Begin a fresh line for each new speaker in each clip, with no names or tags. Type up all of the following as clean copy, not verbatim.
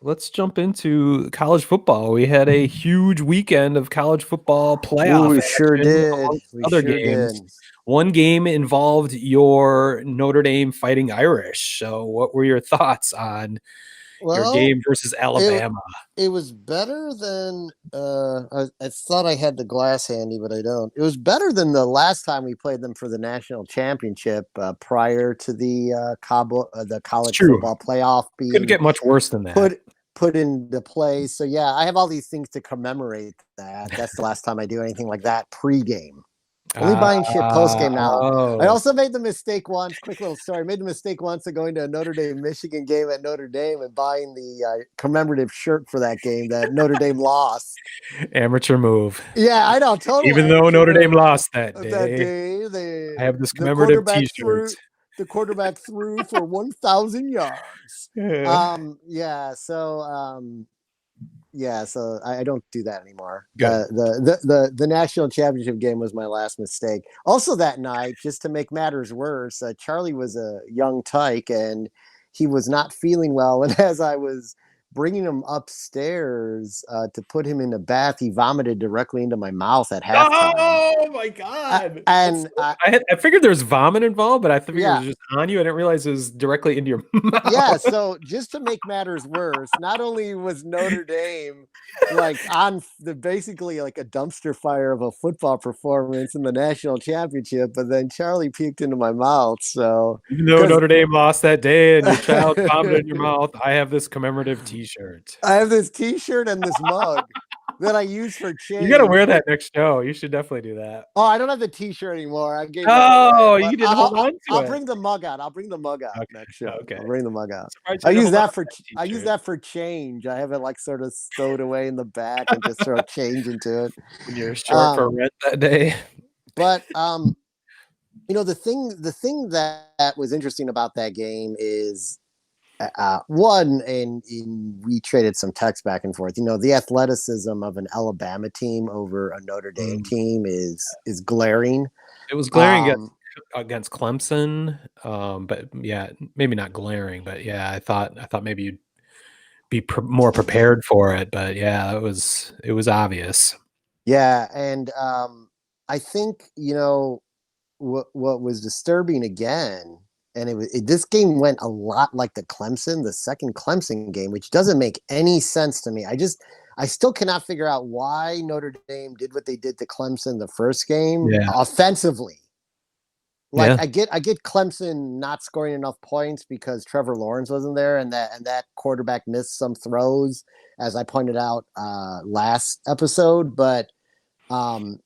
Let's jump into college football. We had a huge weekend of college football
Ooh,
playoff
we sure
action
did.
amongst
We
other
sure
games.
did.
One game involved your Notre Dame Fighting Irish. So, what were your thoughts on your
Well,
game versus
it
Alabama?
it was better than I thought I had the glass handy, but I don't. It was better than the last time we played them for the national championship prior to the
It's
college
true.
football playoff
Couldn't
being
get much worse than that.
put into play. So yeah, I have all these things to commemorate that. That's the last time I do anything like that pregame. Only buying shit post game now. I
Oh,
also made the mistake once. Quick little story. I made the mistake once of going to a Notre Dame Michigan game at Notre Dame and buying the commemorative shirt for that game that Notre Dame lost.
amateur move.
Yeah, I know, total
Even though
amateur
Notre Dame
move.
lost that
That
day,
day,
I have this
the
commemorative
quarterback
T-shirt.
threw the quarterback threw for 1,000 yards.
Yeah.
Yeah. So I don't do that anymore.
Good.
The national championship game was my last mistake. Also that night, just to make matters worse, Charlie was a young tyke and he was not feeling well. And as I was bringing him upstairs to put him in the bath, he vomited directly into my mouth at halftime.
Oh my
Uh,
God.
and
I figured there was vomit involved, but I figured it was
yeah,
just on you. I didn't realize it was directly into your
Yeah,
mouth.
so just to make matters worse, not only was Notre Dame like on the basically like a dumpster fire of a football performance in the national championship, but then Charlie peeked into my mouth. So
Even though
because
Notre Dame lost that day and your child vomited in your
I
mouth, I have this commemorative T-shirt.
have this T-shirt and this mug that I use for
You got to
change.
wear that next show. You should definitely do that.
Oh, I don't have the T-shirt anymore. I gave that away,
Oh,
but
you didn't hold on to
I'll
it.
bring the mug out. I'll bring the mug out
Okay.
next show.
Okay.
I'll bring the mug out.
Surprised
I
you didn't
use
hold on
that
to
for
that
I use
T-shirt
that for change. I have it like sort of stowed away in the back and just throw change into it.
when you're short for
Um,
rent that day.
but the thing that was interesting about that game is one, and we traded some text back and forth. The athleticism of an Alabama team over a Notre Dame
Mm.
team is glaring.
It was glaring
Um,
against Clemson, but yeah, maybe not glaring, but yeah, I thought maybe you'd be more prepared for it, but yeah, it was obvious.
yeah, and I think what was disturbing again, and this game went a lot like the second Clemson game, which doesn't make any sense to me. I still cannot figure out why Notre Dame did what they did to Clemson the first game
Yeah,
offensively. Like
yeah,
I get Clemson not scoring enough points because Trevor Lawrence wasn't there, and that quarterback missed some throws, as I pointed out last episode. But um,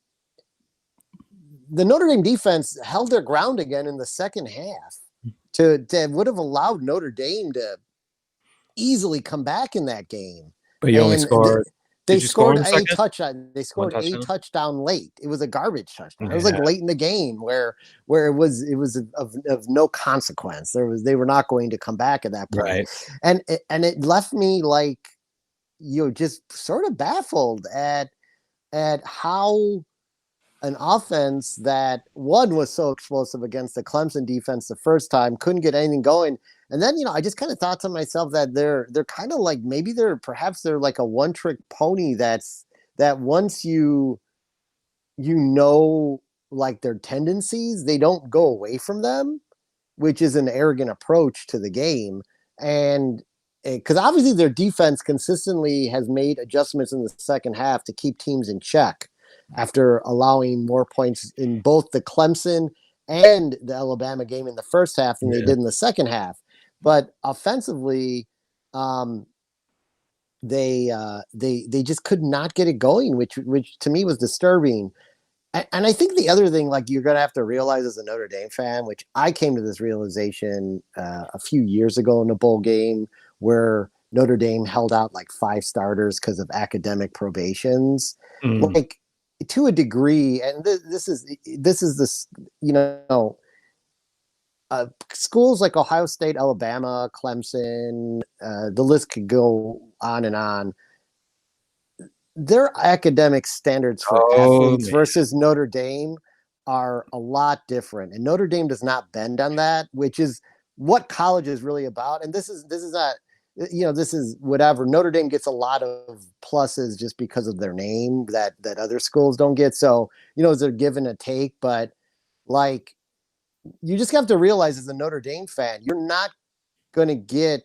the Notre Dame defense held their ground again in the second half to would have allowed Notre Dame to easily come back in that game.
but you only
And
scored.
they
Did you score in
scored
the
a
second?
touchdown. They
One
scored a
touchdown.
touchdown late. It was a garbage touchdown. It was like
Yeah,
late in the game where it was of no consequence. They were not going to come back at that point.
right.
And it left me like just sort of baffled at how an offense that one was so explosive against the Clemson defense the first time couldn't get anything going. And then, I just kind of thought to myself that they're kind of like maybe they're like a one trick pony that once like their tendencies, they don't go away from them, which is an arrogant approach to the game. And because obviously their defense consistently has made adjustments in the second half to keep teams in check after allowing more points in both the Clemson and the Alabama game in the first half than they
Yeah.
did in the second half. But offensively, um, they just could not get it going, which to me was disturbing. And I think the other thing, like you're going to have to realize as a Notre Dame fan, which I came to this realization a few years ago in a bowl game where Notre Dame held out like 5 starters because of academic probations.
Mm.
Like to a degree, and this you know schools like Ohio State, Alabama, Clemson, the list could go on and on. Their academic standards for
Oh
athletes
man.
versus Notre Dame are a lot different, and Notre Dame does not bend on that, which is what college is really about. And this is not this is whatever. Notre Dame gets a lot of pluses just because of their name that other schools don't get. So, it's a give and a take, but like you just have to realize as a Notre Dame fan, going to get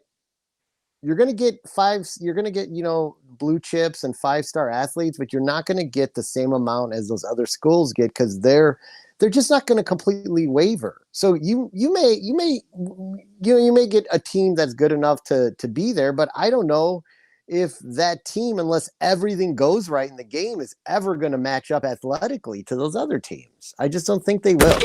you're going to get, blue chips and 5-star athletes, but you're not going to get the same amount as those other schools get because they're just not going to completely waver. So you may get a team that's good enough to be there, but I don't know if that team, unless everything goes right in the game, is ever going to match up athletically to those other teams. I just don't think they will.